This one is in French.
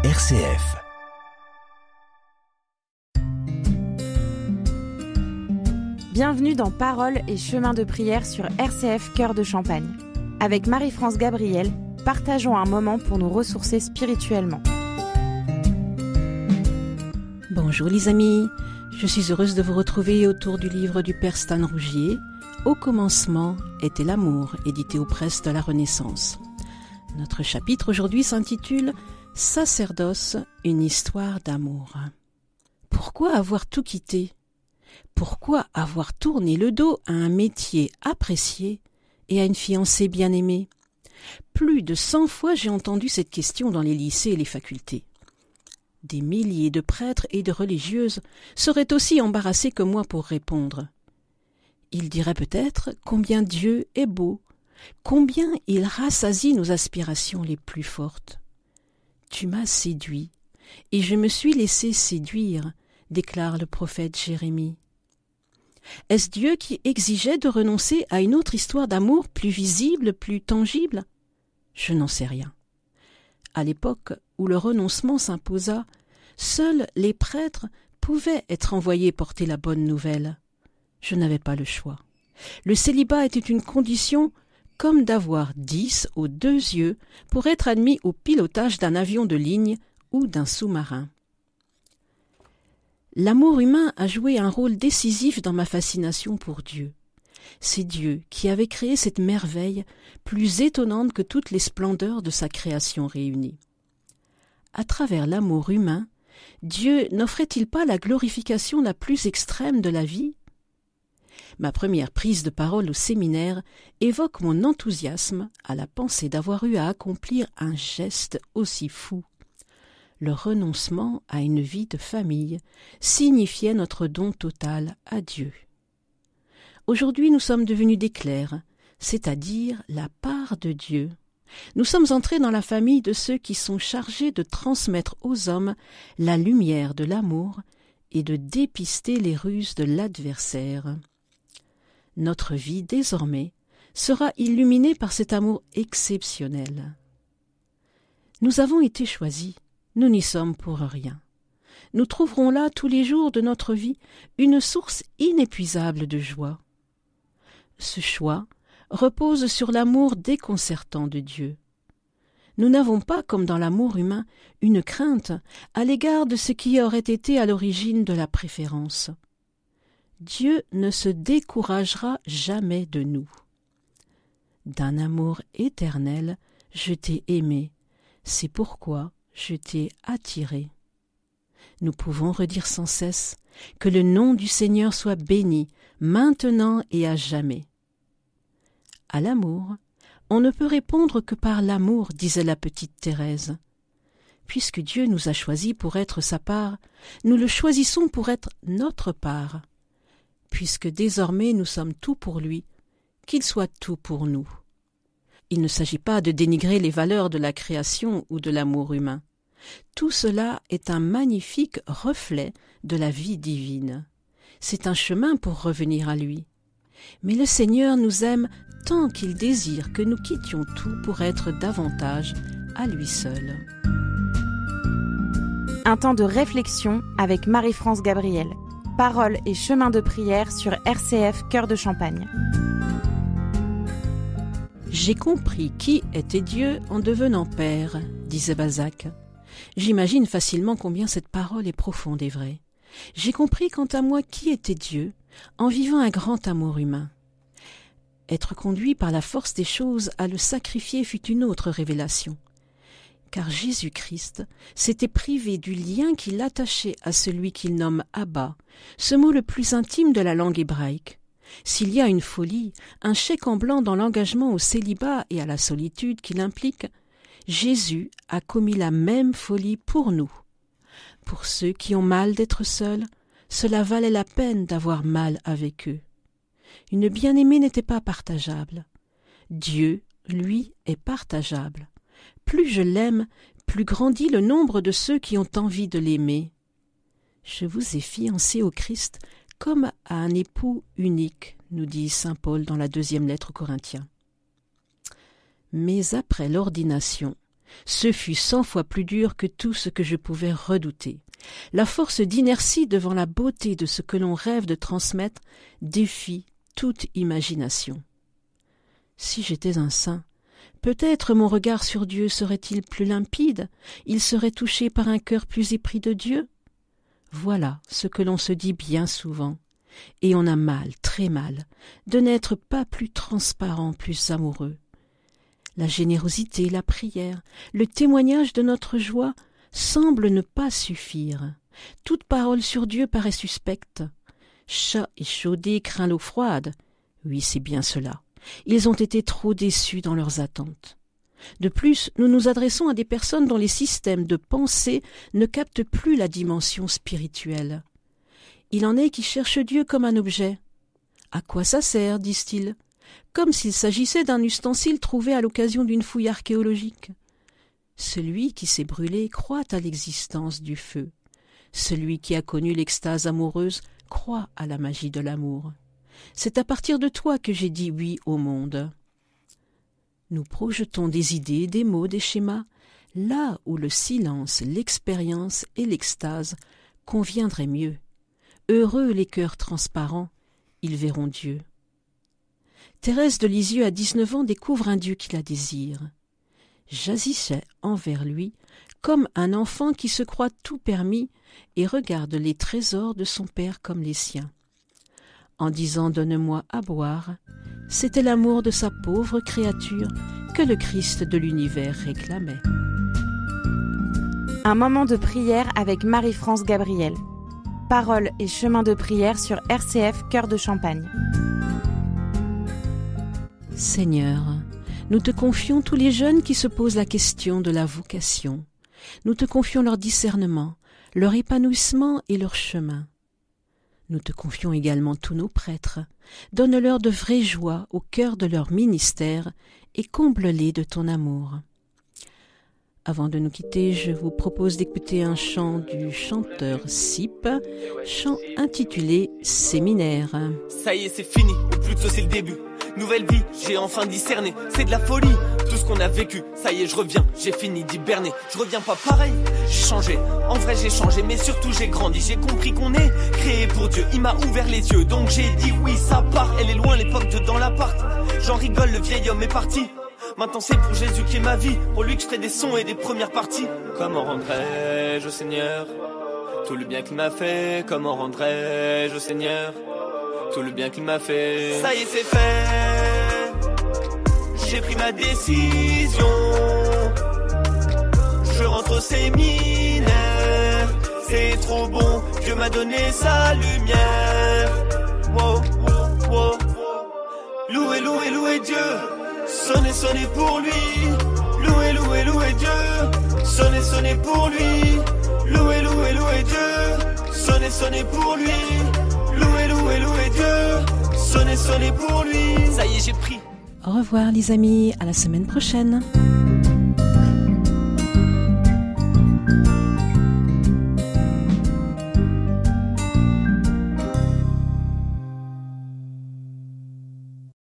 RCF. Bienvenue dans Paroles et chemins de prière sur RCF Cœur de Champagne. Avec Marie-France Gabriel, partageons un moment pour nous ressourcer spirituellement. Bonjour les amis, je suis heureuse de vous retrouver autour du livre du Père Stan Rougier, Au commencement était l'amour, édité aux presses de la Renaissance. Notre chapitre aujourd'hui s'intitule Sacerdoce, une histoire d'amour. Pourquoi avoir tout quitté ? Pourquoi avoir tourné le dos à un métier apprécié et à une fiancée bien-aimée ? Plus de 100 fois j'ai entendu cette question dans les lycées et les facultés. Des milliers de prêtres et de religieuses seraient aussi embarrassés que moi pour répondre. Ils diraient peut-être combien Dieu est beau, combien il rassasie nos aspirations les plus fortes. Tu m'as séduit, et je me suis laissé séduire, déclare le prophète Jérémie. Est-ce Dieu qui exigeait de renoncer à une autre histoire d'amour plus visible, plus tangible ? Je n'en sais rien. À l'époque où le renoncement s'imposa, seuls les prêtres pouvaient être envoyés porter la bonne nouvelle. Je n'avais pas le choix. Le célibat était une condition comme d'avoir 10 aux 2 yeux pour être admis au pilotage d'un avion de ligne ou d'un sous-marin. L'amour humain a joué un rôle décisif dans ma fascination pour Dieu. C'est Dieu qui avait créé cette merveille plus étonnante que toutes les splendeurs de sa création réunie. À travers l'amour humain, Dieu n'offrait-il pas la glorification la plus extrême de la vie ? Ma première prise de parole au séminaire évoque mon enthousiasme à la pensée d'avoir eu à accomplir un geste aussi fou. Le renoncement à une vie de famille signifiait notre don total à Dieu. Aujourd'hui, nous sommes devenus des clercs, c'est-à-dire la part de Dieu. Nous sommes entrés dans la famille de ceux qui sont chargés de transmettre aux hommes la lumière de l'amour et de dépister les ruses de l'adversaire. Notre vie, désormais, sera illuminée par cet amour exceptionnel. Nous avons été choisis, nous n'y sommes pour rien. Nous trouverons là, tous les jours de notre vie, une source inépuisable de joie. Ce choix repose sur l'amour déconcertant de Dieu. Nous n'avons pas, comme dans l'amour humain, une crainte à l'égard de ce qui aurait été à l'origine de la préférence. Dieu ne se découragera jamais de nous. D'un amour éternel, je t'ai aimé, c'est pourquoi je t'ai attiré. Nous pouvons redire sans cesse que le nom du Seigneur soit béni, maintenant et à jamais. À l'amour, on ne peut répondre que par l'amour, disait la petite Thérèse. Puisque Dieu nous a choisis pour être sa part, nous le choisissons pour être notre part. Puisque désormais nous sommes tout pour lui, qu'il soit tout pour nous. Il ne s'agit pas de dénigrer les valeurs de la création ou de l'amour humain. Tout cela est un magnifique reflet de la vie divine. C'est un chemin pour revenir à lui. Mais le Seigneur nous aime tant qu'il désire que nous quittions tout pour être davantage à lui seul. Un temps de réflexion avec Marie-France Gabriel. Paroles et chemins de prière sur RCF Cœur de Champagne. J'ai compris qui était Dieu en devenant père, disait Balzac. J'imagine facilement combien cette parole est profonde et vraie. J'ai compris quant à moi qui était Dieu en vivant un grand amour humain. Être conduit par la force des choses à le sacrifier fut une autre révélation. Car Jésus-Christ s'était privé du lien qui l'attachait à celui qu'il nomme Abba, ce mot le plus intime de la langue hébraïque. S'il y a une folie, un chèque en blanc dans l'engagement au célibat et à la solitude qu'il implique, Jésus a commis la même folie pour nous. Pour ceux qui ont mal d'être seuls, cela valait la peine d'avoir mal avec eux. Une bien-aimée n'était pas partageable. Dieu, lui, est partageable. Plus je l'aime, plus grandit le nombre de ceux qui ont envie de l'aimer. Je vous ai fiancé au Christ comme à un époux unique, nous dit saint Paul dans la 2e lettre aux Corinthiens. Mais après l'ordination, Ce fut 100 fois plus dur que tout ce que je pouvais redouter. La force d'inertie devant la beauté de ce que l'on rêve de transmettre défie toute imagination. Si j'étais un saint, peut-être mon regard sur Dieu serait-il plus limpide, il serait touché par un cœur plus épris de Dieu. Voilà ce que l'on se dit bien souvent, et on a mal, très mal, de n'être pas plus transparent, plus amoureux. La générosité, la prière, le témoignage de notre joie semblent ne pas suffire. Toute parole sur Dieu paraît suspecte. Chat échaudé craint l'eau froide. Oui, c'est bien cela. Ils ont été trop déçus dans leurs attentes. De plus, nous nous adressons à des personnes dont les systèmes de pensée ne captent plus la dimension spirituelle. Il en est qui cherchent Dieu comme un objet. À quoi ça sert, disent-ils, comme s'il s'agissait d'un ustensile trouvé à l'occasion d'une fouille archéologique. Celui qui s'est brûlé croit à l'existence du feu. Celui qui a connu l'extase amoureuse croit à la magie de l'amour. C'est à partir de toi que j'ai dit oui au monde. Nous projetons des idées, des mots, des schémas, là où le silence, l'expérience et l'extase conviendraient mieux. Heureux les cœurs transparents, ils verront Dieu. Thérèse de Lisieux, à 19 ans, découvre un Dieu qui la désire. J'agissais envers lui comme un enfant qui se croit tout permis et regarde les trésors de son père comme les siens. En disant « Donne-moi à boire », c'était l'amour de sa pauvre créature que le Christ de l'univers réclamait. Un moment de prière avec Marie-France Gabriel. Paroles et chemins de prière sur RCF Cœur de Champagne. Seigneur, nous te confions tous les jeunes qui se posent la question de la vocation. Nous te confions leur discernement, leur épanouissement et leur chemin. Nous te confions également tous nos prêtres. Donne-leur de vraies joies au cœur de leur ministère et comble-les de ton amour. Avant de nous quitter, je vous propose d'écouter un chant du chanteur Sip, chant intitulé « Séminaire ». Ça y est, c'est fini, ou plutôt c'est le début. Nouvelle vie, j'ai enfin discerné, c'est de la folie, tout ce qu'on a vécu. Ça y est, je reviens, j'ai fini d'hiberner. Je reviens pas pareil, j'ai changé. En vrai, j'ai changé, mais surtout j'ai grandi. J'ai compris qu'on est créé pour Dieu. Il m'a ouvert les yeux, donc j'ai dit oui, ça part. Elle est loin, l'époque de dans l'appart. J'en rigole, le vieil homme est parti. Maintenant c'est pour Jésus qui est ma vie, pour lui que je ferai des sons et des premières parties. Comment rendrai-je au Seigneur tout le bien qu'il m'a fait? Comment rendrai-je au Seigneur tout le bien qu'il m'a fait? Ça y est, c'est fait, j'ai pris ma décision. Je rentre au séminaire, c'est trop bon, Dieu m'a donné sa lumière. Wow, wow, wow. Louez, louez, louez Dieu. Sonnez, sonnez pour lui. Louez, louez, louez Dieu. Sonnez, sonnez pour lui. Louez, louez, louez Dieu. Sonnez, sonnez pour lui. Louez, louez, louez Dieu. Sonnez, sonnez pour lui. Ça y est, j'ai pris. Au revoir les amis, à la semaine prochaine.